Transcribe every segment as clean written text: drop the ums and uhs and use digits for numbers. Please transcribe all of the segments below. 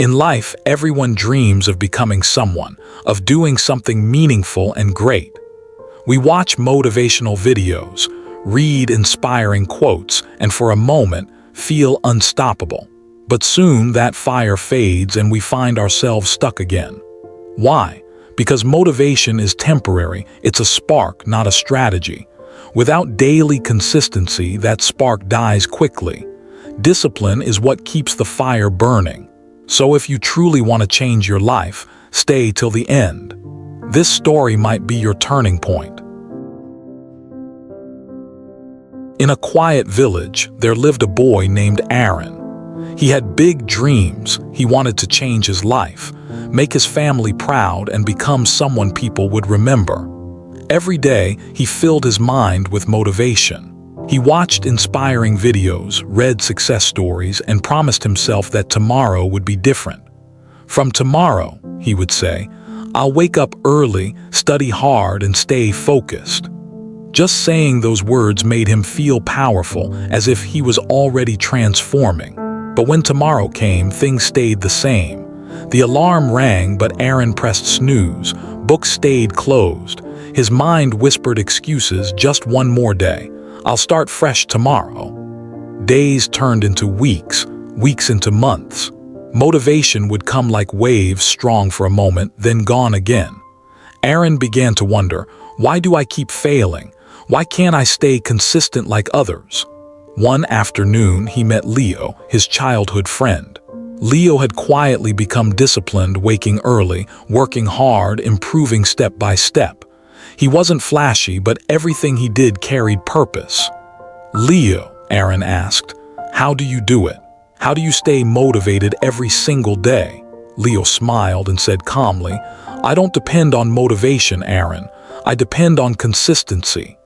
In life, everyone dreams of becoming someone, of doing something meaningful and great. We watch motivational videos, read inspiring quotes, and for a moment, feel unstoppable. But soon that fire fades and we find ourselves stuck again. Why? Because motivation is temporary, it's a spark, not a strategy. Without daily consistency, that spark dies quickly. Discipline is what keeps the fire burning. So if you truly want to change your life, stay till the end. This story might be your turning point. In a quiet village, there lived a boy named Aaron. He had big dreams. He wanted to change his life, make his family proud, and become someone people would remember. Every day, he filled his mind with motivation. He watched inspiring videos, read success stories, and promised himself that tomorrow would be different. From tomorrow, he would say, I'll wake up early, study hard, and stay focused. Just saying those words made him feel powerful, as if he was already transforming. But when tomorrow came, things stayed the same. The alarm rang, but Aaron pressed snooze. Books stayed closed. His mind whispered excuses, just one more day. I'll start fresh tomorrow. Days turned into weeks, weeks into months. Motivation would come like waves, strong for a moment, then gone again. Aaron began to wonder, why do I keep failing? Why can't I stay consistent like others? One afternoon, he met Leo, his childhood friend. Leo had quietly become disciplined, waking early, working hard, improving step by step. He wasn't flashy, but everything he did carried purpose. Leo, Aaron asked, how do you do it? How do you stay motivated every single day? Leo smiled and said calmly, I don't depend on motivation, Aaron. I depend on consistency.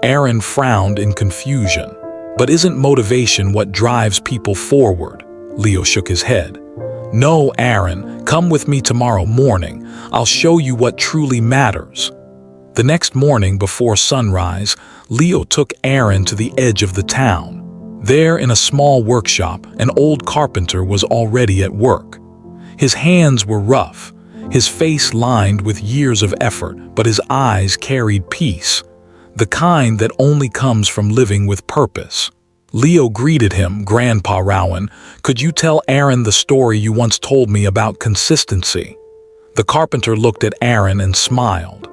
Aaron frowned in confusion. But isn't motivation what drives people forward? Leo shook his head. No, Aaron, come with me tomorrow morning. I'll show you what truly matters. The next morning before sunrise, Leo took Aaron to the edge of the town. There, in a small workshop, an old carpenter was already at work. His hands were rough, his face lined with years of effort, but his eyes carried peace, the kind that only comes from living with purpose. Leo greeted him, Grandpa Rowan. Could you tell Aaron the story you once told me about consistency? The carpenter looked at Aaron and smiled.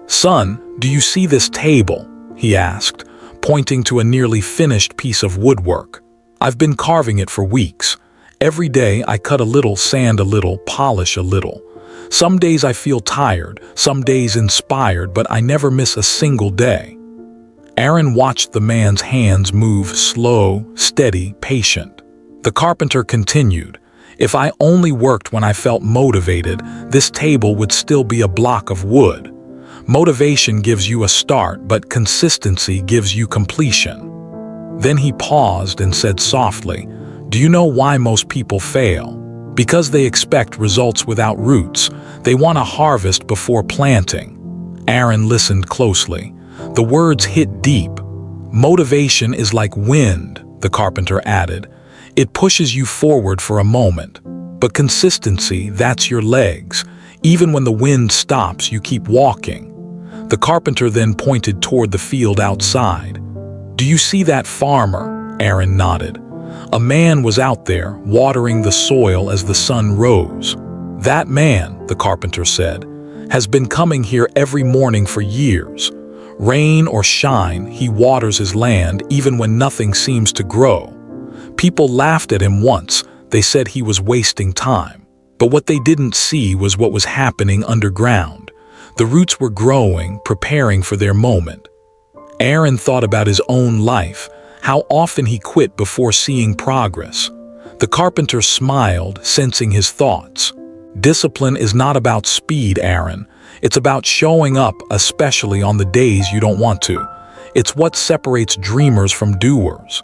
Son, do you see this table? He asked, pointing to a nearly finished piece of woodwork. I've been carving it for weeks. Every day I cut a little, sand a little, polish a little. Some days I feel tired, some days inspired, but I never miss a single day. Aaron watched the man's hands move, slow, steady, patient. The carpenter continued, if I only worked when I felt motivated, this table would still be a block of wood. Motivation gives you a start, but consistency gives you completion. Then he paused and said softly, do you know why most people fail? Because they expect results without roots. They want a harvest before planting. Aaron listened closely. The words hit deep. Motivation is like wind, the carpenter added. It pushes you forward for a moment. But consistency, that's your legs. Even when the wind stops, you keep walking. The carpenter then pointed toward the field outside. Do you see that farmer? Aaron nodded. A man was out there, watering the soil as the sun rose. That man, the carpenter said, has been coming here every morning for years. Rain or shine, he waters his land even when nothing seems to grow. People laughed at him once. They said he was wasting time. But what they didn't see was what was happening underground. The roots were growing, preparing for their moment. Aaron thought about his own life, how often he quit before seeing progress. The carpenter smiled, sensing his thoughts. Discipline is not about speed, Aaron. It's about showing up, especially on the days you don't want to. It's what separates dreamers from doers.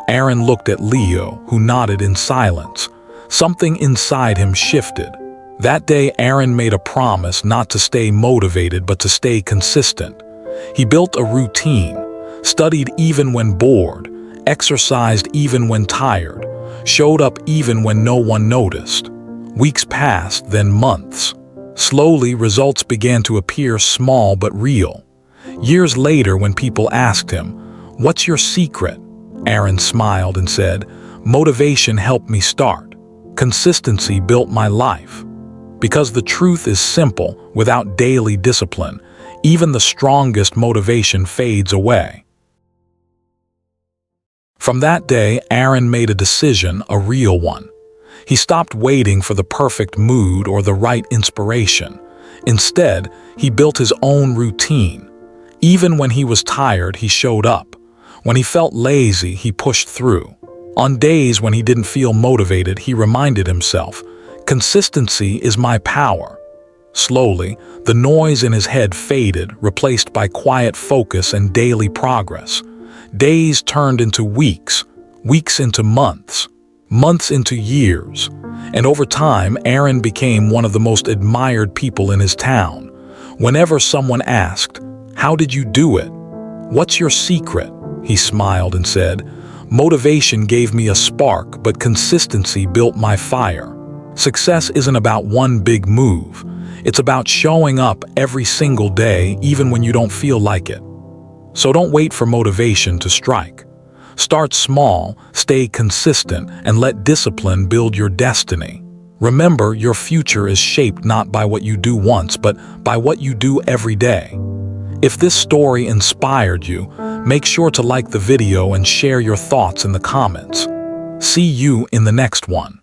Aaron looked at Leo, who nodded in silence. Something inside him shifted. That day, Aaron made a promise not to stay motivated, but to stay consistent. He built a routine, studied even when bored, exercised even when tired, showed up even when no one noticed. Weeks passed, then months. Slowly, results began to appear, small but real. Years later, when people asked him, "What's your secret?" Aaron smiled and said, "Motivation helped me start. Consistency built my life." Because the truth is simple, without daily discipline, even the strongest motivation fades away. From that day, Aaron made a decision, a real one. He stopped waiting for the perfect mood or the right inspiration. Instead, he built his own routine. Even when he was tired, he showed up. When he felt lazy, he pushed through. On days when he didn't feel motivated, he reminded himself, "Consistency is my power." Slowly, the noise in his head faded, replaced by quiet focus and daily progress. Days turned into weeks, weeks into months, months into years. And over time, Aaron became one of the most admired people in his town. Whenever someone asked, "How did you do it? What's your secret?" he smiled and said, "Motivation gave me a spark, but consistency built my fire." Success isn't about one big move. It's about showing up every single day, even when you don't feel like it. So don't wait for motivation to strike. Start small, stay consistent, and let discipline build your destiny. Remember, your future is shaped not by what you do once, but by what you do every day. If this story inspired you, make sure to like the video and share your thoughts in the comments. See you in the next one.